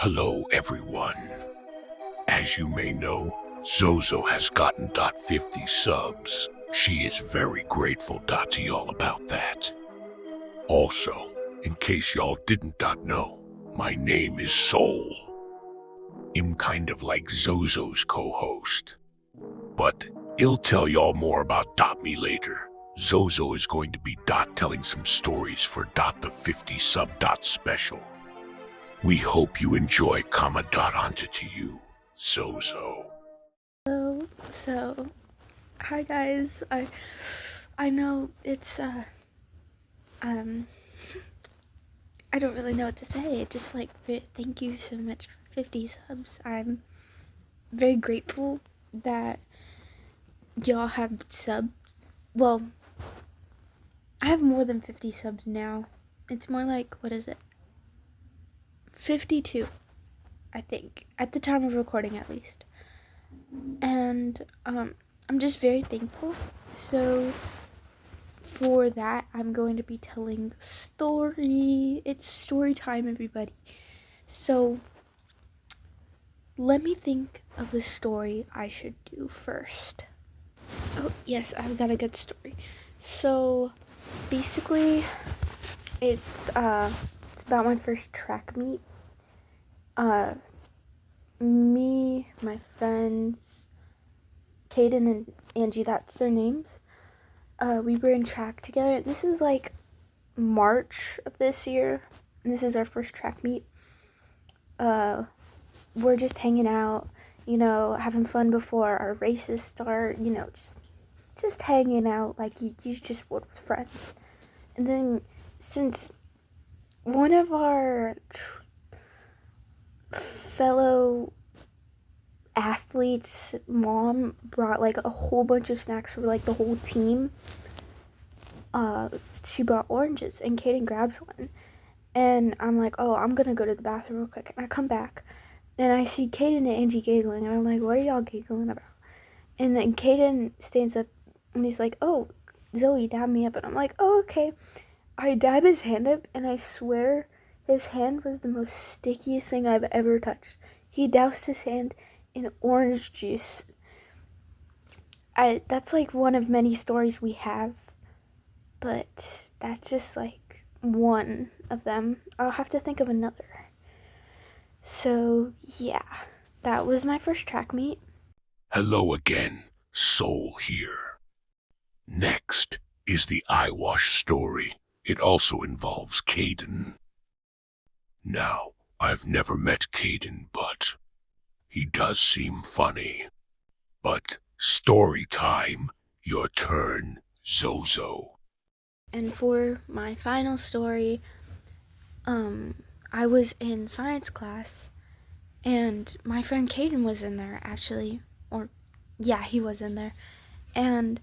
Hello, everyone. As you may know, Zozo has gotten 50 subs. She is very grateful to y'all about that. Also, in case y'all didn't know, my name is Soul. I'm kind of like Zozo's co-host. But he'll tell y'all more about me later. Zozo is going to be telling some stories for the 50 sub special. We hope you enjoy onto to you, Zozo. So, hi guys. I know it's I don't really know what to say. Just like thank you so much for 50 subs. I'm very grateful that y'all have subs. Well, I have more than 50 subs now. It's more like, what is it? 52, I think, at the time of recording at least. And I'm just very thankful. So for that, I'm going to be telling a story. It's story time, everybody. So let me think of a story I should do first. Oh yes, I've got a good story. So basically, it's about my first track meet. Me, my friends, Kaden and Angie, that's their names. We were in track together. This is like March of this year, and this is our first track meet. We're just hanging out, having fun before our races start, just hanging out like you just would with friends. And then since one of our fellow athletes' mom brought like a whole bunch of snacks for like the whole team, she brought oranges, and Kaden grabs one, and I'm like, oh, I'm gonna go to the bathroom real quick. And I come back and I see Kaden and Angie giggling, and I'm like, what are y'all giggling about? And then Kaden stands up and he's like, oh, Zoe, dab me up. And I'm like, oh, okay. I dab his hand up, and I swear his hand was the most stickiest thing I've ever touched. He doused his hand in orange juice. That's like one of many stories we have, but that's just like one of them. I'll have to think of another. So yeah, that was my first track meet. Hello again, Soul here. Next is the eyewash story. It also involves Kaden. Now, I've never met Kaden, but he does seem funny. But story time, your turn, Zozo. And for my final story, I was in science class, and my friend Kaden was in there, actually. Or, yeah, he was in there. And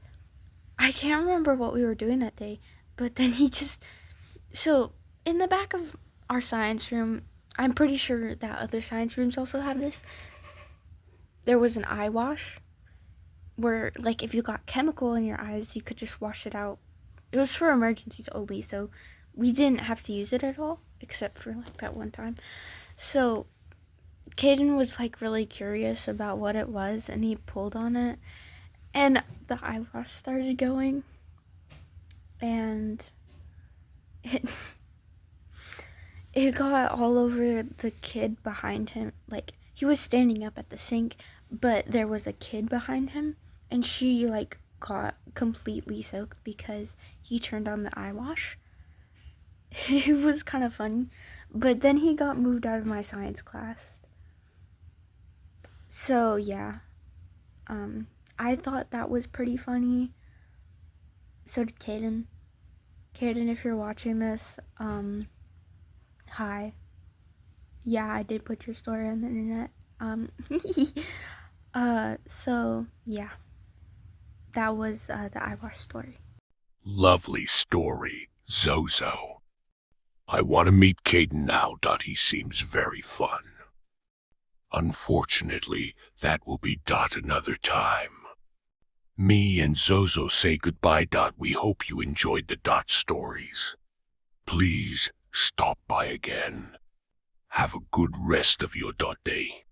I can't remember what we were doing that day, but then so in the back of our science room, I'm pretty sure that other science rooms also have this, there was an eye wash where, like, if you got chemical in your eyes, you could just wash it out. It was for emergencies only, so we didn't have to use it at all, except for like that one time. So Kaden was like really curious about what it was, and he pulled on it, and the eye wash started going, and it got all over the kid behind him. Like, he was standing up at the sink, but there was a kid behind him, and she like got completely soaked because he turned on the eye wash. It was kind of funny, but then he got moved out of my science class. So yeah, I thought that was pretty funny. So did Kaden. Kaden, if you're watching this, hi. Yeah, I did put your story on the internet. So yeah, that was the eyewash story. Lovely story, Zozo. I want to meet Kaden now. He seems very fun. Unfortunately, that will be another time. Me and Zozo say goodbye. We hope you enjoyed the stories. Please stop by again. Have a good rest of your dot day.